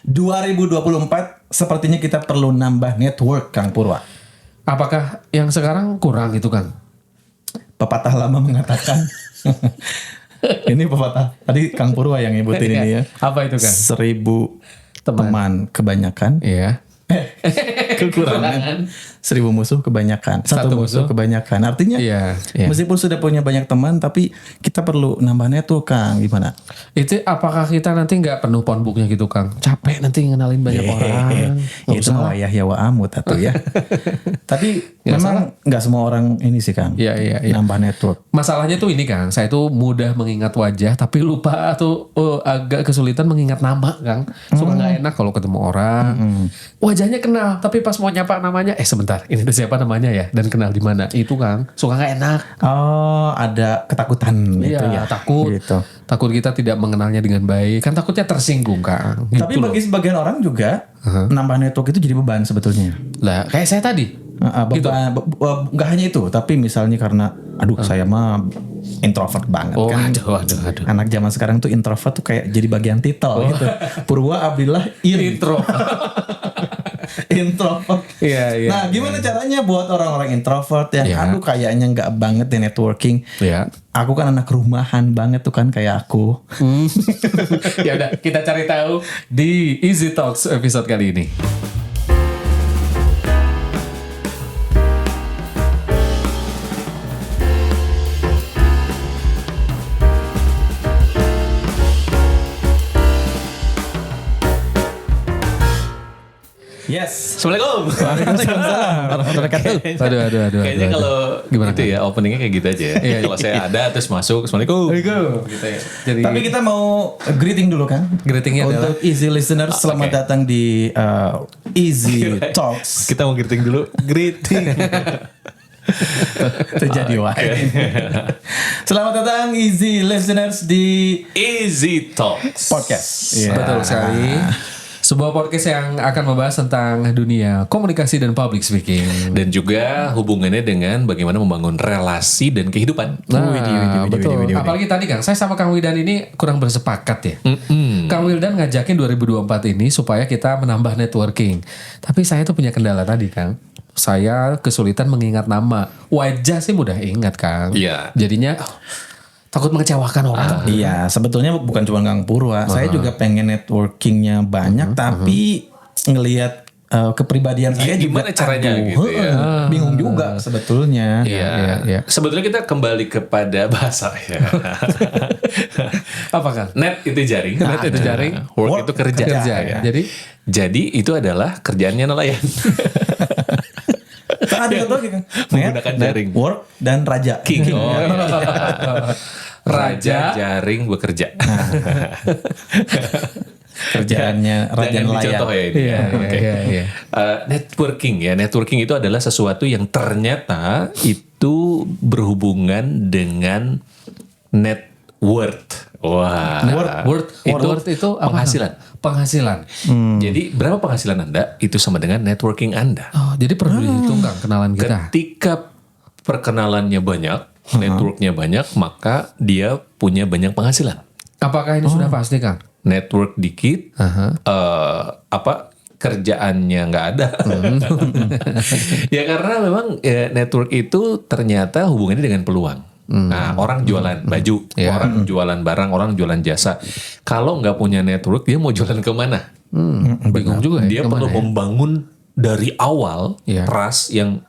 2024 sepertinya kita perlu nambah network, Kang Purwa. Apakah yang sekarang kurang itu, Kang? Pepatah lama mengatakan ini pepatah tadi Kang Purwa yang nyebutin ini ya. Apa itu, Kang? 1000 teman kebanyakan, Iya. kekurangan. 1000 musuh kebanyakan, satu musuh kebanyakan. Artinya Iya. meskipun sudah punya banyak teman, tapi kita perlu nambah network, Kang. Gimana? Itu apakah kita nanti nggak penuh phone booknya gitu, Kang? Capek nanti ngenalin banyak orang. Nggak Itu usah malah lah. Yahya wa amut atau ya. Tapi Nggak memang nggak semua orang ini sih, Kang. Iya. Nambah network. Masalahnya tuh ini, Kang. Saya tuh mudah mengingat wajah, tapi lupa atau agak kesulitan mengingat nama, Kang. Suka nggak enak kalau ketemu orang. Wajahnya kenal, tapi pas mau nyapa namanya, sebentar, ini tuh siapa namanya ya? Dan kenal di mana? Itu, Kang. Suka nggak enak. Oh, ada ketakutan Iya, itu ya. takut. Gitu. Takut kita tidak mengenalnya dengan baik. Kan takutnya tersinggung, Kang. Gitu Tapi bagi sebagian orang juga nambah network itu jadi beban sebetulnya. lah, kayak saya tadi. Beban, nggak hanya itu, tapi misalnya karena, saya mah introvert banget Oh, kan. aduh. Anak zaman sekarang tuh introvert tuh kayak jadi bagian titel gitu. Purwa Abdillah Intro. introvert. Iya. Nah, gimana caranya buat orang-orang introvert yang Iya. aduh kayaknya nggak banget di networking. Iya. Aku kan anak rumahan banget tuh kan kayak aku. Ya udah, kita cari tahu di Easy Talks episode kali ini. Yes. Assalamualaikum. Waalaikumsalam warahmatullahi wabarakatuh. Aduh. Kayaknya kalau Gimana, gitu ya openingnya kayak gitu aja ya. Kalau saya ada terus masuk Assalamualaikum. Gitu ya. Jadi Tapi kita mau greeting dulu kan. Greetingnya untuk easy listeners, selamat oke. datang di Easy Talks. Kita mau greeting dulu. Greeting. Terjadi wah. Selamat datang easy listeners di Easy Talks. podcast. Iya. betul sekali. Sebuah podcast yang akan membahas tentang dunia komunikasi dan public speaking. Dan juga hubungannya dengan bagaimana membangun relasi dan kehidupan. Nah, betul. widih. Apalagi tadi, Kang, saya sama Kang Wildan ini kurang bersepakat ya. Kang Wildan ngajakin 2024 ini supaya kita menambah networking. Tapi saya tuh punya kendala tadi, Kang. Saya kesulitan mengingat nama. Wajah sih mudah ingat, Kang. Iya. Jadinya takut mengecewakan orang. Iya, sebetulnya bukan cuma Kang Purwa. Saya juga pengen networkingnya banyak, tapi ngelihat kepribadian saya Gimana juga, caranya gitu ya. bingung juga sebetulnya. Iya. Sebetulnya kita kembali kepada bahasa ya. Apa, Kang? Net itu jaring. Net itu jaring. Work itu kerja. Kerja ya. Jadi itu adalah kerjaannya nelayan. Ada satu lagi kan, Menggunakan jaring. work dan raja. King. Oh, iya. Raja. jaring bekerja. Kerjaannya raja Jangan nelayan. dicontoh ya ini. Iya, Oke. iya. Networking ya. Networking itu adalah sesuatu yang ternyata itu berhubungan dengan net worth. Wah. Worth itu apa? penghasilan. Penghasilan. Jadi berapa penghasilan Anda itu sama dengan networking Anda. Oh, jadi perlu dihitung, Kang, kenalan kita. Ketika perkenalannya banyak, networknya banyak, maka dia punya banyak penghasilan. Apakah ini sudah pasti, Kang? Network dikit, kerjaannya nggak ada. Ya karena memang network itu ternyata hubungannya dengan peluang. Nah, orang jualan baju, orang jualan barang, orang jualan jasa. Kalau nggak punya network, dia mau jualan kemana? Bingung juga ya. Dia perlu membangun dari awal Iya. trust yang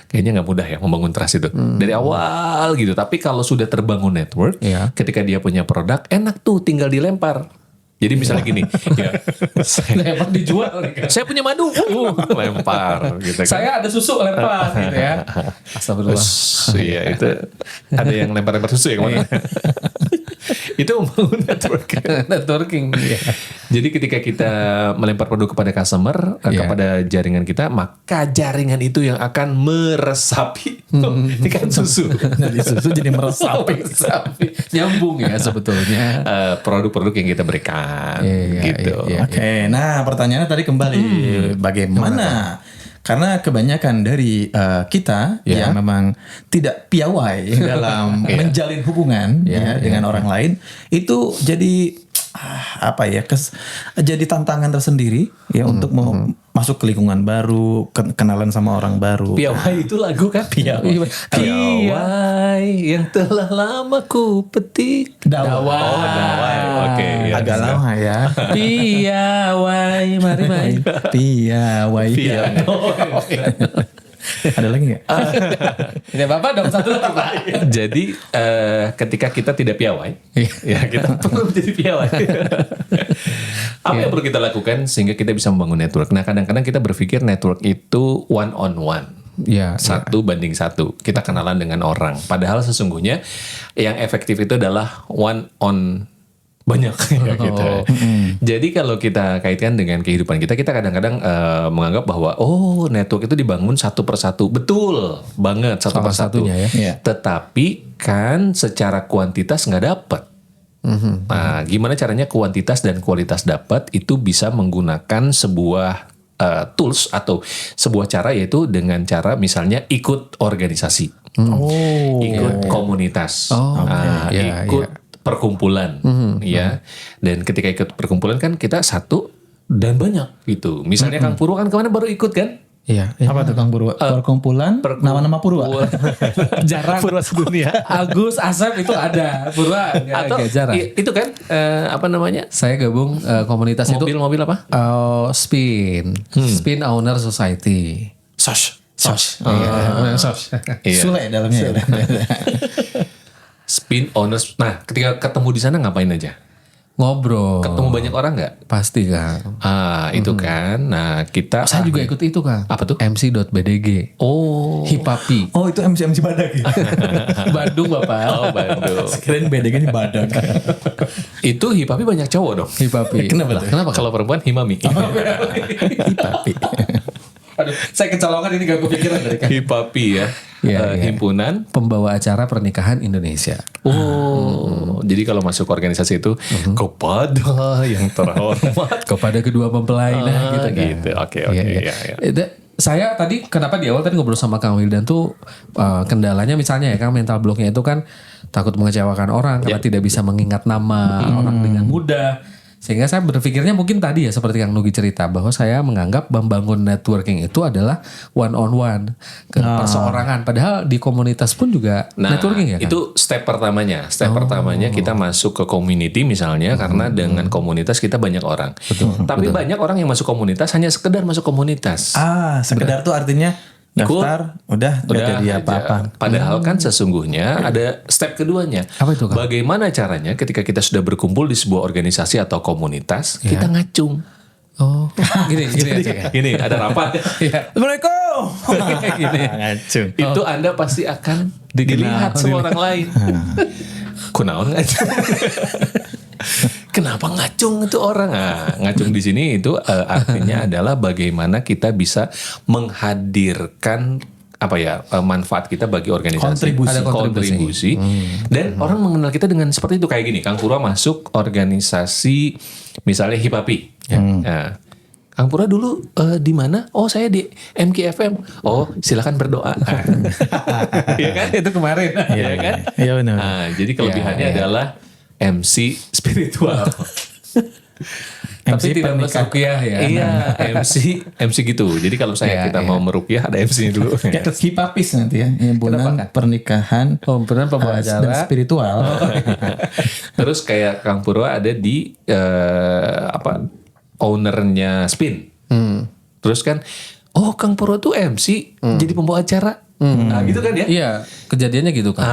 kayaknya nggak mudah ya membangun trust itu dari awal gitu. Tapi kalau sudah terbangun network, Iya. ketika dia punya produk enak tuh tinggal dilempar. Jadi misalnya gini, ya, lempar dijual nih, Kang. saya punya madu, lempar gitu kan. Saya ada susu lempar gitu ya. Astagfirullah. Iya itu ada yang lempar-lempar susu ya kemana? Itu membangun Networking. Iya. Jadi ketika kita melempar produk kepada customer, kepada jaringan kita, maka jaringan itu yang akan meresapi ikan susu. Dari susu jadi meresapi. Nyambung ya sebetulnya. Produk-produk yang kita berikan, gitu. Iya. Oke, nah pertanyaannya tadi kembali bagaimana? Karena kebanyakan dari kita yang memang tidak piawai dalam menjalin hubungan dengan orang lain, itu jadi apa ya jadi tantangan tersendiri ya untuk mau masuk ke lingkungan baru, kenalan sama orang baru. Piawai itu lagu kan? Piawai yang telah lama ku petik. Dawai. Oh, Dawai. Oke, ya. Agak lama ya. Piawai, mari. Piawai. Ada lagi nggak? Ini Bapak dong satu lagi Pak. Jadi ketika kita tidak piawai, ya kita perlu menjadi piawai. Apa yang perlu kita lakukan sehingga kita bisa membangun network? Nah, kadang-kadang kita berpikir network itu one on one. Ya, 1 banding 1. Kita kenalan dengan orang. Padahal sesungguhnya yang efektif itu adalah one on banyak ya gitu. Jadi kalau kita kaitkan dengan kehidupan kita kadang-kadang menganggap bahwa network itu dibangun satu persatu. Betul banget satu persatu. Satunya ya. Tetapi kan secara kuantitas nggak dapat. Nah, gimana caranya kuantitas dan kualitas dapat itu bisa menggunakan sebuah tools atau sebuah cara, yaitu dengan cara misalnya ikut organisasi, ikut komunitas, ikut perkumpulan, ya. Dan ketika ikut perkumpulan kan kita satu dan banyak gitu. Misalnya Kang Purwo kan kemana baru ikut kan? Iya. Apa tuh Kang Purwo? Perkumpulan nama-nama Purwa. Jarang. Purwa sedunia. Agus, Asep itu ada. Purwa Atau jarang. itu kan apa namanya? Saya gabung komunitas Mobil apa? Spin Owner Society. Sosh. Iya. Sule dalamnya. Spin Owners. Nah, ketika ketemu di sana ngapain aja? Ngobrol. Ketemu banyak orang nggak? Pasti Kang. Itu kan. Nah, kita Saya juga ikut itu Kang. Apa tuh? MC.bdg. Oh. Hipapi. Oh, itu MC Badak ya? Bandung Bapak. Oh, Bandung. Sekirain BDG ini Badak. Itu Hipapi banyak cowok dong. Hipapi. Kenapa tuh? Kenapa? Kalau perempuan Himami. Hipapi. Aduh, saya kecolongan ini gak kepikiran dari Kang. Hipapi ya. Iya. Himpunan. Pembawa acara pernikahan Indonesia. Jadi kalau masuk organisasi itu kepada yang terhormat, Kepada kedua mempelai gitu kan. gitu. Oke. Iya. Ya. Saya tadi kenapa di awal tadi ngobrol sama Kang Wildan tuh kendalanya misalnya ya Kang, mental blocknya itu kan takut mengecewakan orang karena tidak bisa mengingat nama orang dengan mudah. Sehingga saya berpikirnya mungkin tadi ya seperti yang Nugi cerita bahwa saya menganggap membangun networking itu adalah one on one ke perseorangan. Padahal di komunitas pun juga networking ya kan? Itu step pertamanya. Step pertamanya kita masuk ke community misalnya karena dengan komunitas kita banyak orang. Tapi banyak orang yang masuk komunitas hanya sekedar masuk komunitas. Sekedar tuh artinya daftar, udah jadi aja. apa-apa. Padahal kan sesungguhnya ada step keduanya. Apa itu, Kang? Bagaimana caranya ketika kita sudah berkumpul di sebuah organisasi atau komunitas, kita ngacung. Oh, gini aja kan. Gini, ada rapat. Assalamualaikum. Gini. Ngacung. Itu Anda pasti akan dilihat sama orang lain. Kunaon ngacung? Kenapa ngacung itu orang? Ngacung di sini itu artinya adalah bagaimana kita bisa menghadirkan manfaat kita bagi organisasi. Kontribusi. Ada kontribusi. Dan orang mengenal kita dengan seperti itu, kayak gini. Kang Purwo masuk organisasi misalnya Hipapi. Nah, Kang Purwo dulu di mana? Oh, saya di MKFM. Oh, silakan berdoa. Iya kan? Itu kemarin. Iya kan? Iya benar. Jadi kelebihannya adalah MC spiritual. Tapi tidak meruqyah ya. Iya, MC gitu. Jadi kalau kita mau meruqyah ada MC-nya dulu. Hipapis nanti ya, himpunan pernikahan Himpunan pembawa acara dan spiritual. Terus kayak Kang Purwo ada di ownernya Spin. Terus kan, Kang Purwo tuh MC jadi pembawa acara. Nah, gitu kan ya? Iya, kejadiannya gitu kan.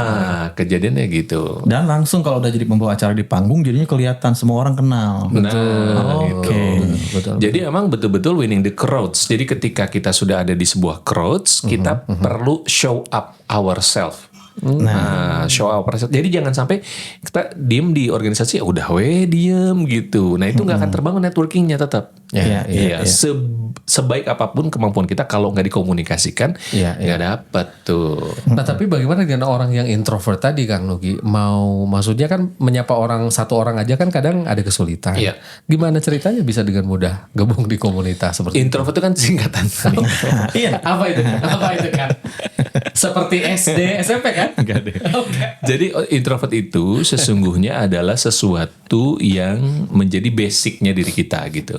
Kejadiannya gitu. Dan langsung kalau udah jadi pembawa acara di panggung jadinya kelihatan semua orang kenal. Betul. Jadi emang betul-betul winning the crowds. Jadi ketika kita sudah ada di sebuah crowds, kita perlu show up ourselves. Show up ourselves. Jadi jangan sampai kita diem di organisasi, udah diem gitu. Nah itu nggak akan terbangun networkingnya tetap. Iya. Sebaik apapun kemampuan kita, kalau nggak dikomunikasikan, nggak dapat tuh. Nah tapi bagaimana dengan orang yang introvert tadi Kang Nugi? Maksudnya kan menyapa satu orang aja kan kadang ada kesulitan. Iya. Gimana ceritanya bisa dengan mudah gabung di komunitas seperti Introvert itu kan singkatan. Iya. Apa itu kan? Seperti SD, SMP kan? Enggak deh. Jadi introvert itu sesungguhnya adalah sesuatu yang menjadi basicnya diri kita gitu.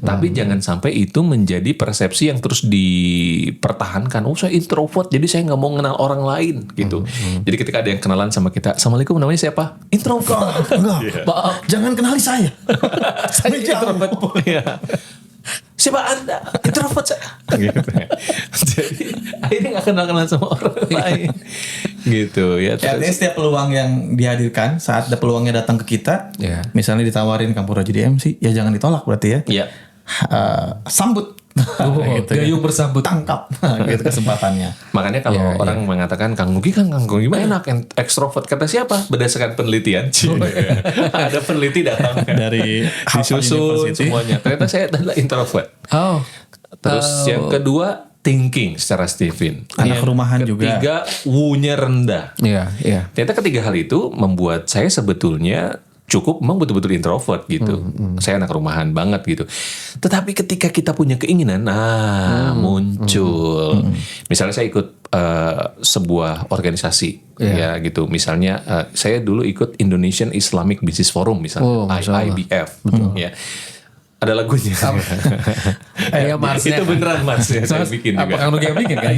Tapi jangan sampai itu menjadi persepsi yang terus dipertahankan. Oh saya introvert, jadi saya nggak mau kenal orang lain gitu. Jadi ketika ada yang kenalan sama kita, Assalamualaikum namanya siapa? Introvert. Enggak, maaf, jangan kenali saya. Saya introvert. Iya. Siapa Anda? Introvert saya. Gitu. Jadi akhirnya gak kenal-kenal sama orang lain. Gitu ya. Ya, artinya setiap peluang yang dihadirkan saat ada peluangnya datang ke kita, misalnya ditawarin Kampura jadi MC, ya jangan ditolak berarti ya. Iya. Sambut. Gayung bersambut. Tangkap gitu kesempatannya. Makanya kalau orang mengatakan Kang Nugi mah enak, ekstrovert. Kata siapa? Berdasarkan penelitian. Ada peneliti datang Dari disusun semuanya. Ternyata saya adalah introvert. Oh. Terus yang kedua thinking secara Stephen. Anak rumahan juga. Ketiga wu-nya rendah. Iya, iya. Ternyata ketiga hal itu membuat saya sebetulnya cukup memang betul-betul introvert gitu. Saya anak rumahan banget gitu. Tetapi ketika kita punya keinginan, muncul. Misalnya saya ikut sebuah organisasi, ya gitu. Misalnya saya dulu ikut Indonesian Islamic Business Forum misalnya, IBF, ya. Ada lagunya. Iya Marsnya. Itu beneran Marsnya saya bikin juga. Apa Kang Nugi yang bikin kan?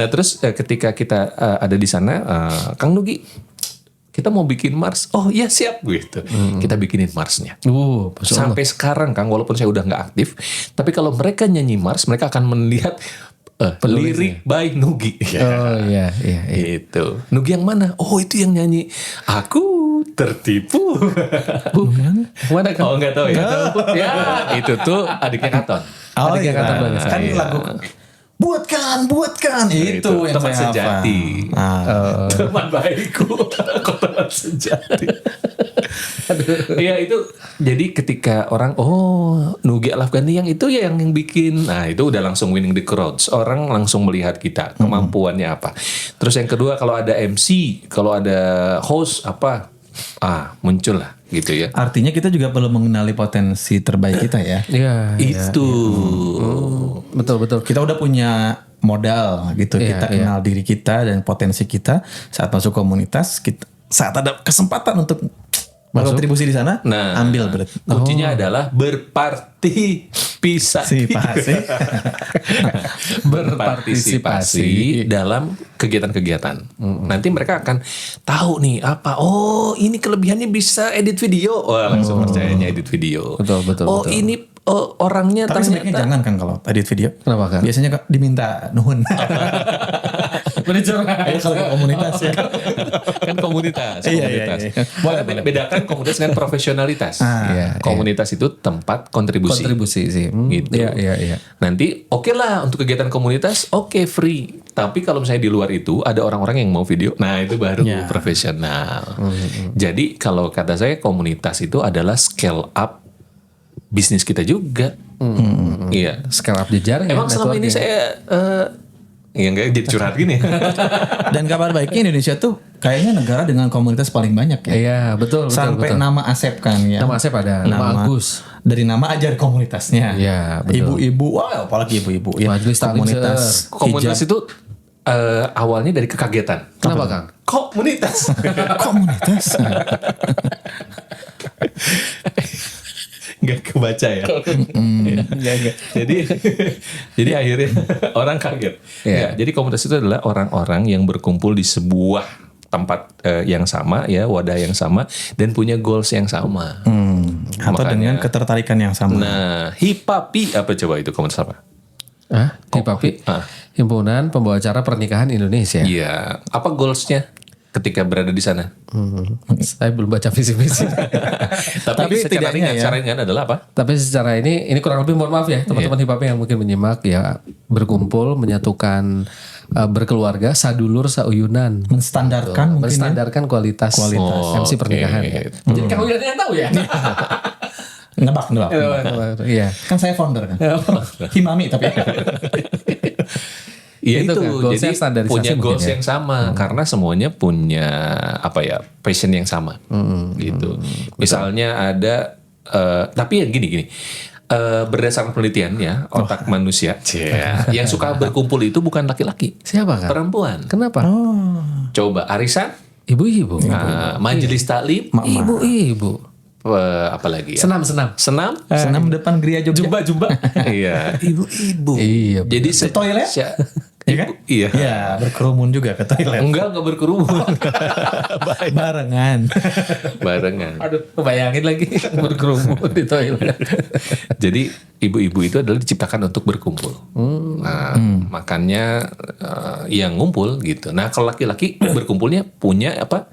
Nah terus ketika kita ada di sana, Kang Nugi, kita mau bikin Mars. Oh iya siap gitu. Kita bikinin Marsnya. Sampai sekarang Kang, walaupun saya udah nggak aktif, tapi kalau mereka nyanyi Mars, mereka akan melihat lirik by Nugi. Oh iya. Itu. Nugi yang mana? Oh itu yang nyanyi. Aku tertipu. Mana Kang? Oh nggak tahu ya. Ya itu tuh adiknya Katon. Adiknya Katon Bangsa. Kan lagu buatkan itu yang teman saya sejati. Teman baikku, teman sejati. Iya itu jadi ketika orang Nugi Al-Afghani yang itu ya yang bikin, nah itu udah langsung winning the crowds, orang langsung melihat kita kemampuannya apa. Terus yang kedua kalau ada MC, kalau ada host apa, muncul lah gitu ya. Artinya kita juga perlu mengenali potensi terbaik kita ya. Iya. Itu. Betul. Kita udah punya modal gitu. Kita kenal diri kita dan potensi kita saat masuk komunitas. Saat ada kesempatan untuk berkontribusi di sana, ambil berarti. Kuncinya adalah berpartisipasi. Berpartisipasi dalam kegiatan-kegiatan. Nanti mereka akan tahu nih apa. Oh, ini kelebihannya bisa edit video. Wah, langsung percayanya edit video. Betul. Ini orangnya Tapi sebaiknya jangan kan kalau edit video. Kenapa kan? Biasanya diminta nuhun. Curhat. Kalau ke komunitas ya. Kan komunitas. Iya. Boleh bedakan komunitas dengan profesionalitas. Komunitas itu tempat kontribusi sih. Gitu. Iya. Nanti oke lah untuk kegiatan komunitas, free. Tapi kalau misalnya di luar itu ada orang-orang yang mau video, nah itu baru profesional. Jadi kalau kata saya komunitas itu adalah scale up bisnis kita juga. Iya. Scale up jejaring. Emang selama ini saya enggak jadi curhat gini. Dan kabar baiknya Indonesia tuh kayaknya negara dengan komunitas paling banyak ya. Iya, betul. Sampai nama Asep kan ya. Nama Asep ada, nama Agus. Dari nama ajar komunitasnya. Iya, betul. Ibu-ibu, apalagi ibu-ibu ya. Majelis Taklim Komunitas itu awalnya dari kekagetan. Kenapa Kang? Komunitas. Nggak kebaca ya. Nggak. Jadi akhirnya orang kaget. Ya, jadi komunitas itu adalah orang-orang yang berkumpul di sebuah tempat yang sama ya, wadah yang sama dan punya goals yang sama. Atau dengan ketertarikan yang sama. Nah, HIPAPI apa coba itu komunitas apa? HIPAPI? Himpunan Pembawa Acara Pernikahan Indonesia. Iya. Apa goalsnya ketika berada di sana? Saya belum baca visi-visi. Tapi secara ringan, secara ringan adalah apa? Tapi secara ini kurang lebih mohon maaf ya teman-teman HIPAPI yang mungkin menyimak ya, berkumpul menyatukan berkeluarga, sadulur, sauyunan, menstandarkan mungkin menstandarkan kualitas MC pernikahan. Jadi kamu yang tahu ya. Nebak. Iya. Kan saya founder kan. Himami tapi. Iya itu, kan, jadi punya goals yang sama karena semuanya punya passion yang sama, gitu. Misalnya ada, tapi ya gini, berdasarkan penelitian ya, otak manusia yang suka berkumpul itu bukan laki-laki. Siapa kan? Perempuan. Kenapa? Coba arisan, Ibu-ibu. majelis taklim, Ibu-ibu. apa lagi ya? Senam. Senam depan gereja Jogja. Jumba. Iya, ibu-ibu. Iya. Jadi Ke toilet? Iya kan? Iya. Ya, berkerumun juga ke toilet. Enggak berkerumun. Barengan. Barengan. Aduh, bayangin lagi berkerumun di toilet. Jadi ibu-ibu itu adalah diciptakan untuk berkumpul. Nah, makanya yang ngumpul gitu. Nah, kalau laki-laki berkumpulnya punya apa?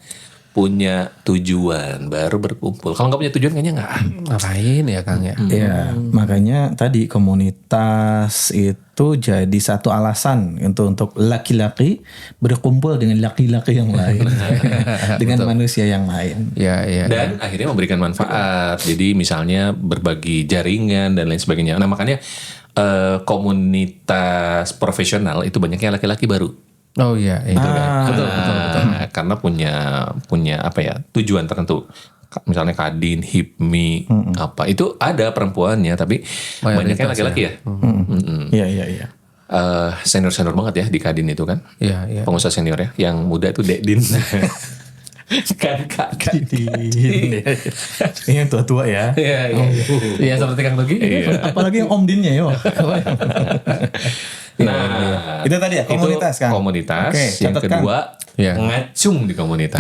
Punya tujuan baru berkumpul. Kalau nggak punya tujuan kayaknya nggak. Ngapain ya Kang ya? Ya, makanya tadi komunitas itu jadi satu alasan untuk laki-laki berkumpul dengan laki-laki yang lain, dengan manusia yang lain. Iya. Dan akhirnya memberikan manfaat. Jadi misalnya berbagi jaringan dan lain sebagainya. Nah makanya komunitas profesional itu banyaknya laki-laki baru. Oh iya. Betul. Karena punya apa ya, tujuan tertentu. Misalnya Kadin, HIPMI, apa itu ada perempuannya tapi banyaknya laki-laki ya. Iya. Senior banget ya di Kadin itu kan. Iya. Pengusaha senior ya. Yang muda itu Dekdin. Kan Kak Ini yang tua-tua ya. Iya seperti Kang Dogi. Apalagi yang Om Dinnya yo. Nah, itu tadi ya komunitas itu kan. Komunitas. Oke, Yang catatkan. kedua ngacung di komunitas.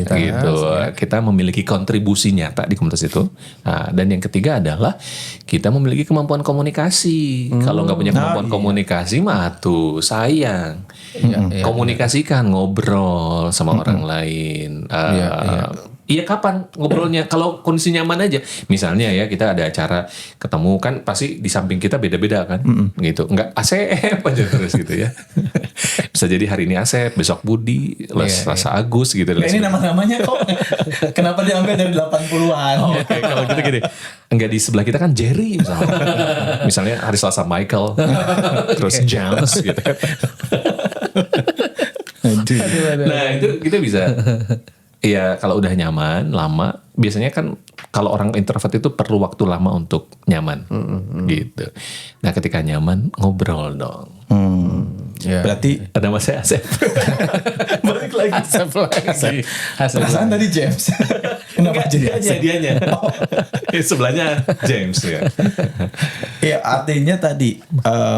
Gitu. Kita memiliki kontribusi nyata di komunitas itu. Nah, dan yang ketiga adalah kita memiliki kemampuan komunikasi. Kalau nggak punya kemampuan komunikasi mah tuh sayang. Komunikasikan, ngobrol sama orang lain. Iya kapan ngobrolnya? Kalau kondisi nyaman aja. Misalnya ya kita ada acara ketemu kan pasti di samping kita beda-beda kan. Gitu. Enggak Asep aja terus gitu ya. Bisa jadi hari ini Asep, besok Budi, Selasa Agus gitu. Ini nama-namanya kok kenapa diambil dari 80-an? Oke, kalau gitu gini. Enggak di sebelah kita kan Jerry misalnya. Misalnya hari Selasa Michael. Terus James gitu kan. Nah itu kita bisa. Iya, kalau udah nyaman, lama, biasanya kan kalau orang introvert itu perlu waktu lama untuk nyaman, gitu. Nah, ketika nyaman, ngobrol dong. Berarti Ada Mas Asep. Balik lagi. Asep lagi. perasaan tadi James. Kenapa jadi Asep? Dianya. Sebelahnya James ya. Ya artinya tadi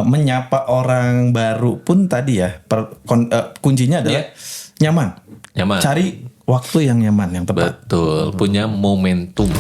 menyapa orang baru pun tadi ya kuncinya adalah nyaman. Nyaman. Cari waktu yang nyaman, yang tepat. Betul, punya momentum.